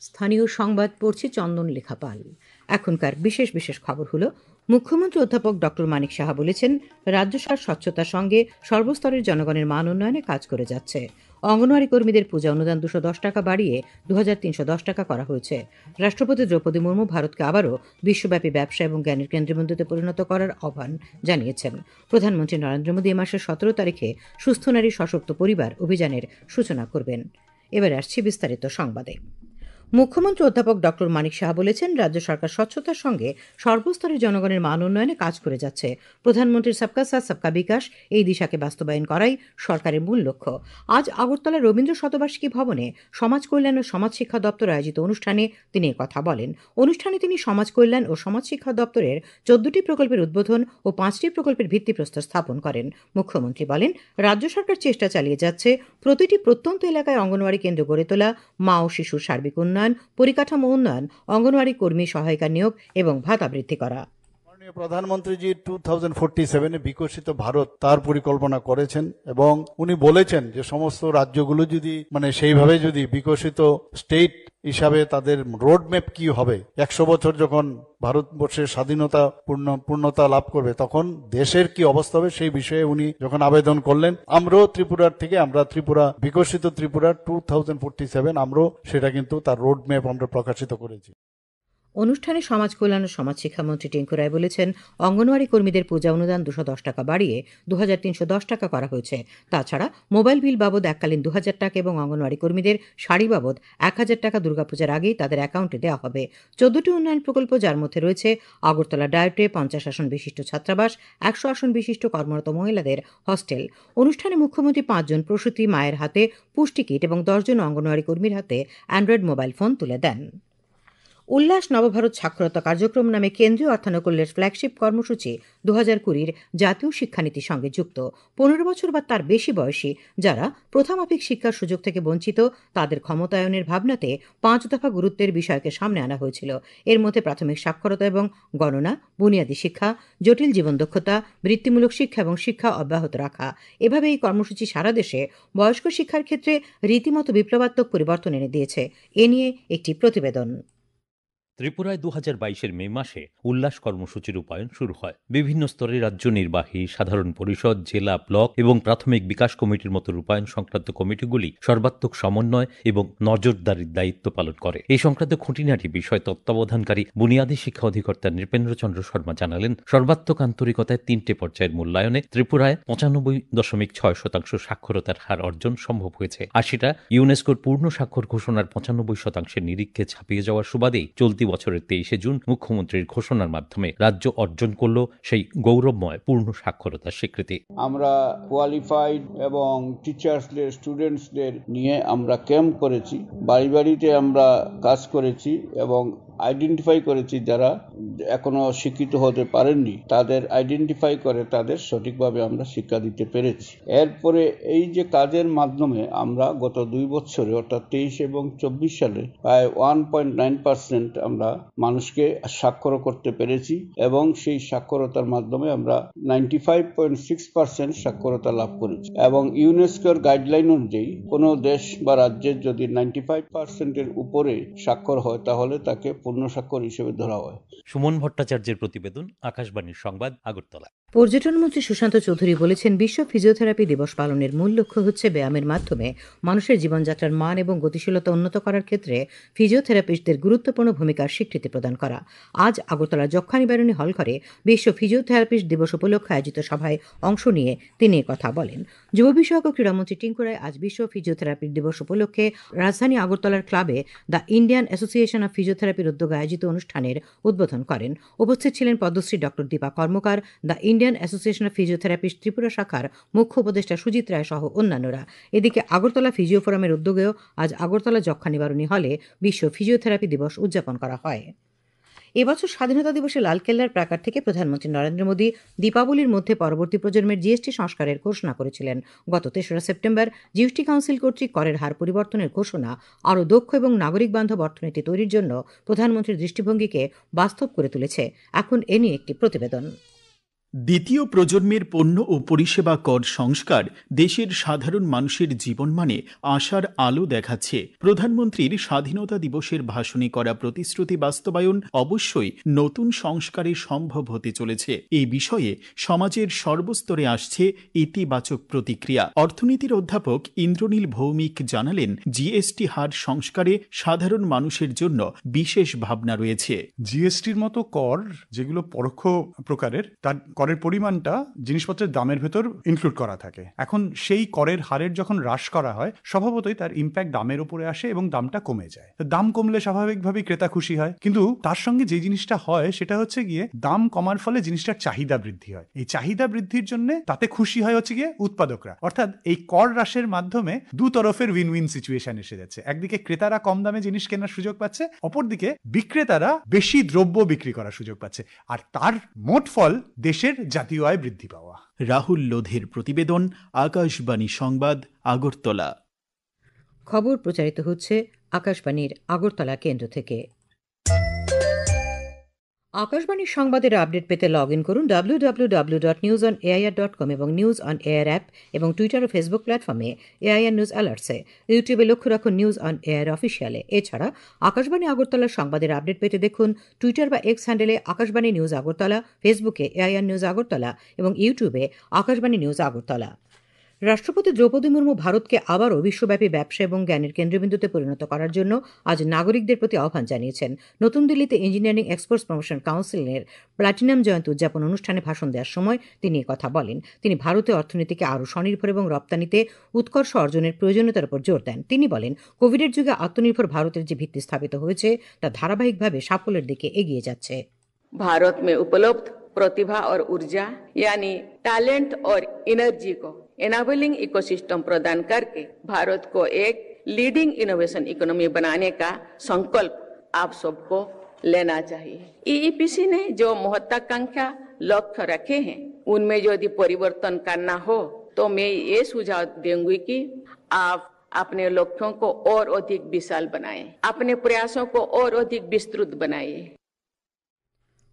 স্থানীয় সংবাদ পড়ছে চন্দন লেখাপাল। এখনকার বিশেষ বিশেষ খবর হলো, মুখ্যমন্ত্রী অধ্যাপক ডক্টর মানিক সাহা বলেছেন, রাজ্য সরকার স্বচ্ছতার সঙ্গে সর্বস্তরের জনগণের মান উন্নয়নে কাজ করে যাচ্ছে। অঙ্গনওয়াড়ি কর্মীদের পূজা অনুদান 210 টাকা বাড়িয়ে 2310 টাকা করা হয়েছে। রাষ্ট্রপতি দ্রৌপদী মুর্মু ভারতকে আবারও বিশ্বব্যাপী ব্যবসা এবং জ্ঞানের কেন্দ্রবিন্দুতে পরিণত করার আহ্বান জানিয়েছেন। প্রধানমন্ত্রী নরেন্দ্র মোদী এ মাসের 17 তারিখে সুস্থ নারী সশক্ত পরিবার অভিযানের সূচনা করবেন। এবার আসছি বিস্তারিত সংবাদে। মুখ্যমন্ত্রী অধ্যাপক ডক্টর মানিক সাহা বলেছেন, রাজ্য সরকার স্বচ্ছতার সঙ্গে সর্বস্তরের জনগণের মান উন্নয়নে কাজ করে যাচ্ছে। প্রধানমন্ত্রীর সবকা সাথ সবকা বিকাশ এই দিশাকে বাস্তবায়ন করাই সরকারের মূল লক্ষ্য। আজ আগরতলা রবীন্দ্র শতবার্ষিকী ভবনে সমাজ কল্যাণ ও সমাজ শিক্ষা দপ্তর আয়োজিত অনুষ্ঠানে তিনি কথা বলেন। অনুষ্ঠানে তিনি সমাজ কল্যাণ ও সমাজ শিক্ষা দপ্তরের 14টি প্রকল্পের উদ্বোধন ও 5টি প্রকল্পের ভিত্তিপ্রস্তর স্থাপন করেন। মুখ্যমন্ত্রী বলেন, রাজ্য সরকার চেষ্টা চালিয়ে যাচ্ছে প্রতিটি প্রত্যন্ত এলাকায় অঙ্গনওয়াড়ি কেন্দ্র গড়ে তোলা, মা ও শিশুর সার্বিক উন্নয়ন, পরিকাঠামো উন্নয়ন, অঙ্গনওয়াড়ি কর্মী সহায়িকা নিয়োগ এবং ভাতা বৃদ্ধি করা। প্রধানমন্ত্রীজি 2047 বিকশিত ভারত তার পরিকল্পনা করেছেন এবং উনি বলেছেন যে সমস্ত রাজ্যগুলো যদি সেইভাবে যদি বিকশিত স্টেট হিসাবে তাদের রোড ম্যাপ কি হবে, 100 বছর যখন ভারতবর্ষের স্বাধীনতা পূর্ণতা লাভ করবে তখন দেশের কি অবস্থা হবে সেই বিষয়ে উনি যখন আবেদন করলেন, আমরাও ত্রিপুরা বিকশিত ত্রিপুরা 2047 আমরাও সেটা কিন্তু তার রোড ম্যাপ আমরা প্রকাশিত করেছি। অনুষ্ঠানে সমাজ কল্যাণ ও সমাজ শিক্ষামন্ত্রী টিঙ্কু রায় বলেছেন, অঙ্গনওয়াড়ি কর্মীদের পূজা অনুদান 210 টাকা বাড়িয়ে 2310 টাকা করা হয়েছে। তাছাড়া মোবাইল বিল বাবদ এককালীন 2000 টাকা এবং অঙ্গনওয়াড়ি কর্মীদের শাড়ি বাবদ 1000 টাকা দুর্গাপূজার আগেই তাদের অ্যাকাউন্টে দেওয়া হবে। 14টি উন্নয়ন প্রকল্প, যার মধ্যে রয়েছে আগরতলা ডায়েটে 50 আসন বিশিষ্ট ছাত্রাবাস, 100 আসন বিশিষ্ট কর্মরত মহিলাদের হস্টেল। অনুষ্ঠানে মুখ্যমন্ত্রী 5 জন প্রসূতি মায়ের হাতে পুষ্টি কিট এবং 10 জন অঙ্গনওয়াড়ি কর্মীর হাতে অ্যান্ড্রয়েড মোবাইল ফোন তুলে দেন। উল্লাস নবভারত সাক্ষরতা কার্যক্রম নামে কেন্দ্রীয় অর্থানুকূল্যের ফ্ল্যাগশিপ কর্মসূচি 2020 জাতীয় শিক্ষানীতির সঙ্গে যুক্ত। 15 বছর বা তার বেশি বয়সী যারা প্রথামাফিক শিক্ষার সুযোগ থেকে বঞ্চিত, তাদের ক্ষমতায়নের ভাবনাতে 5 দফা গুরুত্বের বিষয়কে সামনে আনা হয়েছিল। এর মধ্যে প্রাথমিক সাক্ষরতা এবং গণনা, বুনিয়াদী শিক্ষা, জটিল জীবন দক্ষতা, বৃত্তিমূলক শিক্ষা এবং শিক্ষা অব্যাহত রাখা। এভাবে এই কর্মসূচি সারা দেশে বয়স্ক শিক্ষার ক্ষেত্রে রীতিমতো বিপ্লবাত্মক পরিবর্তন এনে দিয়েছে। এ নিয়ে একটি প্রতিবেদন। ত্রিপুরায় 2022 মে মাসে উল্লাস কর্মসূচির রূপায়ণ শুরু হয়। বিভিন্ন স্তরে রাজ্য নির্বাহী, সাধারণ পরিষদ, জেলা, ব্লক এবং প্রাথমিক বিকাশ কমিটির মতো রূপায়ণ সংক্রান্ত কমিটিগুলি সর্বাত্মক সমন্বয় এবং নজরদারির দায়িত্ব পালন করে। এই সংক্রান্ত খুঁটিনাটি বিষয় তত্ত্বাবধানকারী বুনিয়াদী শিক্ষা অধিকর্তা নৃপেন্দ্রচন্দ্র শর্মা জানালেন, সর্বাত্মক আন্তরিকতায় 3টে পর্যায়ের মূল্যায়নে ত্রিপুরায় 95.6% সাক্ষরতার হার অর্জন সম্ভব হয়েছে। 80টা ইউনেস্কোর পূর্ণ স্বাক্ষর ঘোষণার 95% নিরীক্ষে ছাপিয়ে যাওয়ার সুবাদেই চলতি বছরের 23 জুন মুখ্যমন্ত্রীর ঘোষণার মাধ্যমে রাজ্য অর্জন করল সেই গৌরবময় পূর্ণ সাক্ষরতার স্বীকৃতি। আমরা কোয়ালিফাইড এবং টিচার্সদের, স্টুডেন্টসদের নিয়ে আমরা ক্যাম্প করেছি, বাড়ি বাড়িতে আমরা কাজ করেছি এবং আইডেন্টিফাই করেছি যারা এখনো শিক্ষিত হতে পারেননি, তাদের আইডেন্টিফাই করে তাদের সঠিকভাবে আমরা শিক্ষা দিতে পেরেছি। এরপরে এই যে কাজের মাধ্যমে আমরা গত 2 বছরে অর্থাৎ 23 এবং 24 সালে প্রায় 1.9% আমরা মানুষকে সাক্ষর করতে পেরেছি এবং সেই সাক্ষরতার মাধ্যমে আমরা 95.6% সাক্ষরতা লাভ করেছি। এবং ইউনেস্কোর গাইডলাইন অনুযায়ী কোনো দেশ বা রাজ্যের যদি 95%-এর উপরে স্বাক্ষর হয় তাহলে তাকে পূর্ণ স্বাক্ষর হিসেবে ধরা হয়। সুমন ভট্টাচার্যের প্রতিবেদন, আকাশবাণীর সংবাদ, আগরতলা। পর্যটন মন্ত্রী সুশান্ত চৌধুরী বলেছেন, বিশ্ব ফিজিওথেরাপি দিবস পালনের মূল লক্ষ্য হচ্ছে ব্যায়ামের মাধ্যমে মানুষের জীবনযাত্রার মান এবং গতিশীলতা উন্নত করার ক্ষেত্রে ফিজিওথেরাপিস্টদের গুরুত্বপূর্ণ ভূমিকার স্বীকৃতি প্রদান করা। আজ আগরতলা যক্ষা নিবারণী হলঘরে বিশ্ব ফিজিওথেরাপিস্ট দিবস উপলক্ষে আয়োজিত সভায় অংশ নিয়ে তিনি কথা বলেন। যুব বিষয়ক ও ক্রীড়ামন্ত্রী টিঙ্কু রায় আজ বিশ্ব ফিজিওথেরাপি দিবস উপলক্ষে রাজধানী আগরতলার ক্লাবে দ্য ইন্ডিয়ান অ্যাসোসিয়েশন অফ ফিজিওথেরাপির উদ্যোগে আয়োজিত অনুষ্ঠানের উদ্বোধন করেন। উপস্থিত ছিলেন Padmashri doctor Dipa Karmakar, the Indian association of physiotherapist Tripura শাখার মুখ্য উপদেষ্টা সুজিত রায় সহ অন্যান্যরা। এদিকে আগরতলা ফিজিও ফোরামের উদ্যোগেও আজ আগরতলা যক্ষা নিবারণী হলে বিশ্ব ফিজিওথেরাপি দিবস উদযাপন করা হয়। এবছর স্বাধীনতা দিবসে লালকেল্লার প্রাকার থেকে প্রধানমন্ত্রী নরেন্দ্র মোদী দীপাবলির মধ্যে পরবর্তী প্রজন্মের জিএসটি সংস্কারের ঘোষণা করেছিলেন। গত 3রা সেপ্টেম্বর জিএসটি কাউন্সিল কর্তৃক করের হার পরিবর্তনের ঘোষণা আরও দক্ষ এবং নাগরিক বান্ধব অর্থনীতি তৈরির জন্য প্রধানমন্ত্রীর দৃষ্টিভঙ্গিকে বাস্তব করে তুলেছে। এখন এ নিয়ে একটি প্রতিবেদন। দ্বিতীয় প্রজন্মের পণ্য ও পরিষেবা কর সংস্কার দেশের সাধারণ মানুষের জীবনমানে আশার আলো দেখাচ্ছে। প্রধানমন্ত্রীর স্বাধীনতা দিবসের ভাষণে করা প্রতিশ্রুতি বাস্তবায়ন অবশ্যই নতুন সংস্কারে সম্ভব হতে চলেছে। এই বিষয়ে সমাজের সর্বস্তরে আসছে ইতিবাচক প্রতিক্রিয়া। অর্থনীতির অধ্যাপক ইন্দ্রনীল ভৌমিক জানালেন, জিএসটি হার সংস্কারে সাধারণ মানুষের জন্য বিশেষ ভাবনা রয়েছে। জিএসটির মতো কর যেগুলো পরোক্ষ প্রকারের, তার করের পরিমাণটা জিনিসপত্রের দামের ভেতর ইনক্লুড করা থাকে। এখন সেই করের হারের যখন হ্রাস করা হয়, স্বভাবতই তার ইম্প্যাক্ট দামের উপরে আসে এবং দামটা কমে যায়। দাম কমলে স্বাভাবিকভাবেই ক্রেতা খুশি হয়, কিন্তু তার সঙ্গে যে জিনিসটা হয় সেটা হচ্ছে গিয়ে দাম কমার ফলে জিনিসটার চাহিদা বৃদ্ধি হয়। এই চাহিদা বৃদ্ধির জন্য তাতে খুশি হয় হচ্ছে গিয়ে উৎপাদকরা। অর্থাৎ এই কর হ্রাসের মাধ্যমে দু তরফের উইন উইন সিচুয়েশন এসে যাচ্ছে। একদিকে ক্রেতারা কম দামে জিনিস কেনার সুযোগ পাচ্ছে, অপরদিকে বিক্রেতারা বেশি দ্রব্য বিক্রি করার সুযোগ পাচ্ছে, আর তার মোট ফল দেশের জাতীয় আয় বৃদ্ধি পাওয়া। রাহুল লোধের প্রতিবেদন, আকাশবাণী সংবাদ, আগরতলা। খবর প্রচারিত হচ্ছে আকাশবাণীর আগরতলা কেন্দ্র থেকে। আকাশবাণীর সংবাদের আপডেট পেতে লগ ইন করুন www.newsonair.com এবং নিউজ অন এয়ার অ্যাপ এবং টুইটার ও ফেসবুক প্ল্যাটফর্মে এআইআর নিউজ অ্যালার্টসে। ইউটিউবে লক্ষ্য রাখুন নিউজ অন এয়ার অফিসিয়ালে। এছাড়া আকাশবাণী আগরতলার সংবাদের আপডেট পেতে দেখুন টুইটার বা এক্স হ্যান্ডেলে আকাশবাণী নিউজ আগরতলা, ফেসবুকে এআইআর নিউজ আগরতলা এবং ইউটিউবে আকাশবাণী নিউজ আগরতলা। রাষ্ট্রপতি দ্রৌপদী মুর্মু ভারতকে আবারও বিশ্বব্যাপী ব্যবসা এবং জ্ঞানের কেন্দ্রবিন্দুতে পরিণত করার জন্য আজ নাগরিকদের প্রতি আহ্বান জানিয়েছেন। নতুন দিল্লিতে ইঞ্জিনিয়ারিং এক্সপোর্টস প্রমোশন কাউন্সিলের প্ল্যাটিনাম জয়ন্তী উদযাপন অনুষ্ঠানে ভাষণ দেওয়ার সময় তিনি কথা বলেন। তিনি ভারতীয় অর্থনীতিকে আরও স্বনির্ভর এবং রপ্তানিতে উৎকর্ষ অর্জনের প্রয়োজনীয়তার উপর জোর দেন। তিনি বলেন, কোভিডের যুগে আত্মনির্ভর ভারতের যে ভিত্তি স্থাপিত হয়েছে তা ধারাবাহিকভাবে সাফল্যের দিকে এগিয়ে যাচ্ছে। भारत में उपलब्ध प्रतिभा और ऊर्जा यानी टैलेंट और एनर्जी को एनाबलिंग इकोसिस्टम प्रदान करके भारत को एक लीडिंग इनोवेशन इकोनॉमी बनाने का संकल्प आप सबको लेना चाहिए। ईईपीसी ने जो महत्वाकांक्षा लक्ष्य रखे हैं उनमें यदि परिवर्तन करना हो तो मैं ये सुझाव दूंगी कि आप अपने लक्ष्यों को और अधिक विशाल बनाएं, अपने प्रयासों को और अधिक विस्तृत बनाइए।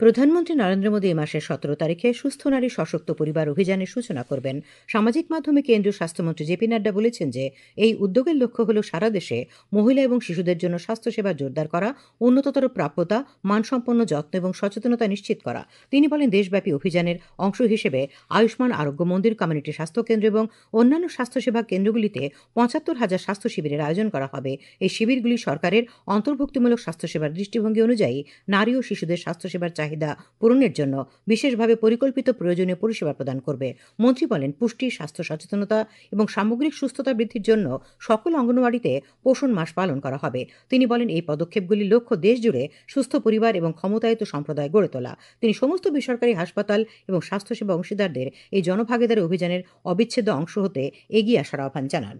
প্রধানমন্ত্রী নরেন্দ্র মোদী এই মাসের 17 তারিখে সুস্থ নারী সশক্ত পরিবার অভিযানের সূচনা করবেন। সামাজিক মাধ্যমে কেন্দ্রীয় স্বাস্থ্যমন্ত্রী জেপি নাড্ডা বলেছেন যে এই উদ্যোগের লক্ষ্য হল সারা দেশে মহিলা এবং শিশুদের জন্য স্বাস্থ্যসেবা জোরদার করা, উন্নততর প্রাপ্যতা, মানসম্পন্ন যত্ন এবং সচেতনতা নিশ্চিত করা। তিনি বলেন, দেশব্যাপী অভিযানের অংশ হিসেবে আয়ুষ্মান আরোগ্য মন্দির, কমিউনিটি স্বাস্থ্যকেন্দ্র এবং অন্যান্য স্বাস্থ্যসেবা কেন্দ্রগুলিতে ৭৫,০০০ স্বাস্থ্য শিবিরের আয়োজন করা হবে। এই শিবিরগুলি সরকারের অন্তর্ভুক্তিমূলক স্বাস্থ্যসেবার দৃষ্টিভঙ্গি অনুযায়ী নারী ও শিশুদের স্বাস্থ্যসেবার চাহিদা পূরণের জন্য বিশেষভাবে পরিকল্পিত প্রয়োজনীয় পরিষেবা প্রদান করবে। মন্ত্রী বলেন, পুষ্টি, স্বাস্থ্য সচেতনতা এবং সামগ্রিক সুস্থতা বৃদ্ধির জন্য সকল অঙ্গনওয়াড়িতে পোষণ মাস পালন করা হবে। তিনি বলেন, এই পদক্ষেপগুলির লক্ষ্য দেশ জুড়ে সুস্থ পরিবার এবং ক্ষমতায়িত সম্প্রদায় গড়ে তোলা। তিনি সমস্ত বেসরকারি হাসপাতাল এবং স্বাস্থ্যসেবা অংশীদারদের এই জনভাগিদারি অভিযানের অবিচ্ছেদ্য অংশ হতে এগিয়ে আসার আহ্বান জানান।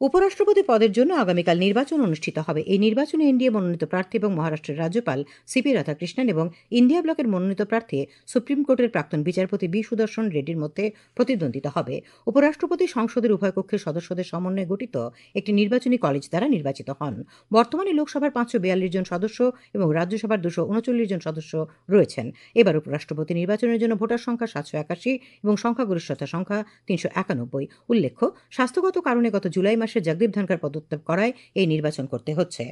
উপরাষ্ট্রপতি পদের জন্য আগামীকাল নির্বাচন অনুষ্ঠিত হবে। এই নির্বাচনে এনডিএ মনোনীত প্রার্থী এবং মহারাষ্ট্রের রাজ্যপাল সিপি রাধাকৃষ্ণন এবং ইন্ডিয়া ব্লকের মনোনীত প্রার্থী সুপ্রিম কোর্টের প্রাক্তন বিচারপতি বি সুদর্শন রেড্ডির মধ্যে প্রতিদ্বন্দ্বিতা হবে। উপরাষ্ট্রপতি সংসদের উভয় কক্ষের সদস্যদের সমন্বয়ে গঠিত একটি নির্বাচনী কলেজ দ্বারা নির্বাচিত হন। বর্তমানে লোকসভার ৫৪২ জন সদস্য এবং রাজ্যসভার ২৩৯ জন সদস্য রয়েছেন। এবার উপরাষ্ট্রপতি নির্বাচনের জন্য ভোটার সংখ্যা ৭৮১ এবং সংখ্যাগরিষ্ঠতা সংখ্যা ৩৯১। উল্লেখ্য, স্বাস্থ্যগত কারণে গত জুলাই মাসে জগদীপ ধনখড় পদত্যাগ করায় এই নির্বাচন করতে হচ্ছে।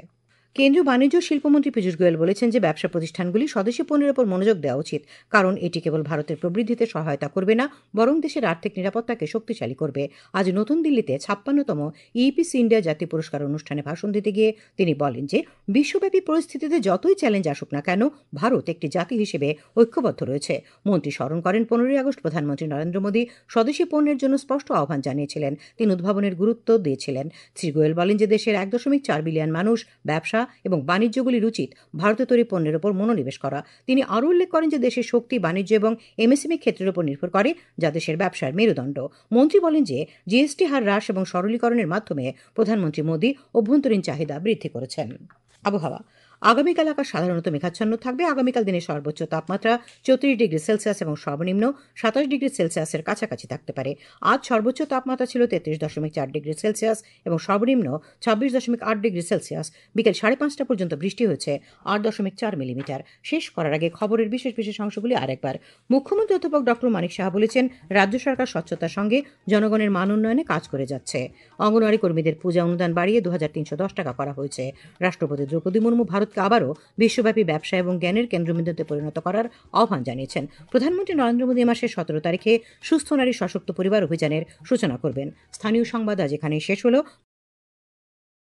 কেন্দ্রীয় বাণিজ্য ও শিল্পমন্ত্রী পীযূষ গোয়েল বলেছেন যে ব্যবসা প্রতিষ্ঠানগুলি স্বদেশি পণ্যের উপর মনোযোগ দেওয়া উচিত, কারণ এটি কেবল ভারতের প্রবৃদ্ধিতে সহায়তা করবে না, বরং দেশের আর্থিক নিরাপত্তাকে শক্তিশালী করবে। আজ নতুন দিল্লিতে ৫৬তম ইপিসি ইন্ডিয়া জাতীয় পুরস্কার অনুষ্ঠানে ভাষণ দিতে গিয়ে তিনি বলেন যে বিশ্বব্যাপী পরিস্থিতিতে যতই চ্যালেঞ্জ আসুক না কেন, ভারত একটি জাতি হিসেবে ঐক্যবদ্ধ রয়েছে। মন্ত্রী স্মরণ করেন, ১৫ই আগস্ট প্রধানমন্ত্রী নরেন্দ্র মোদী স্বদেশি পণ্যের জন্য স্পষ্ট আহ্বান জানিয়েছিলেন। তিনি উদ্ভাবনের গুরুত্ব দিয়েছিলেন। শ্রী গোয়েল বলেন যে দেশের ১.৪ বিলিয়ন মানুষ ব্যবসা এবং বাণিজ্যগুলির উচিত ভারতে তৈরি পণ্যের উপর মনোনিবেশ করা। তিনি আরও উল্লেখ করেন যে দেশের শক্তি বাণিজ্য এবং এমএসএমই ক্ষেত্রের উপর নির্ভর করে, যা দেশের ব্যবসার মেরুদণ্ড। মন্ত্রী বলেন যে জিএসটি হার হ্রাস এবং সরলীকরণের মাধ্যমে প্রধানমন্ত্রী মোদী অভ্যন্তরীণ চাহিদা বৃদ্ধি করেছেন। আবহাওয়া। আগামীকাল আকাশ সাধারণত মেঘাচ্ছন্ন থাকবে। আগামীকাল দিনের সর্বোচ্চ তাপমাত্রা 34 ডিগ্রি সেলসিয়াস এবং সর্বনিম্ন 27 ডিগ্রি সেলসিয়াসের কাছাকাছি থাকতে পারে। আজ সর্বোচ্চ তাপমাত্রা ছিল 33.4 ডিগ্রি সেলসিয়াস এবং সর্বনিম্ন 26.8 ডিগ্রি সেলসিয়াস। বিকেল 5:30 পর্যন্ত বৃষ্টি হয়েছে 8.4 মিলিমিটার। শেষ করার আগে খবরের বিশেষ বিশেষ অংশগুলি আরেকবার। মুখ্যমন্ত্রী অধ্যাপক ডক্টর মানিক সাহা বলেছেন, রাজ্য সরকার স্বচ্ছতার সঙ্গে জনগণের মান উন্নয়নে কাজ করে যাচ্ছে। অঙ্গনওয়াড়ি কর্মীদের পূজা অনুদান বাড়িয়ে 2310 টাকা করা হয়েছে। রাষ্ট্রপতি দ্রৌপদী মুর্মু ভারতকে আবারও বিশ্বব্যাপী ব্যবসা এবং জ্ঞানের কেন্দ্রবিন্দুতে পরিণত করার আহ্বান জানিয়েছেন। প্রধানমন্ত্রী নরেন্দ্র মোদী মাসের 17 তারিখে সুস্থ নারী সশক্ত পরিবার অভিযানের সূচনা করবেন। স্থানীয় সংবাদ আজ এখানেই শেষ হলো।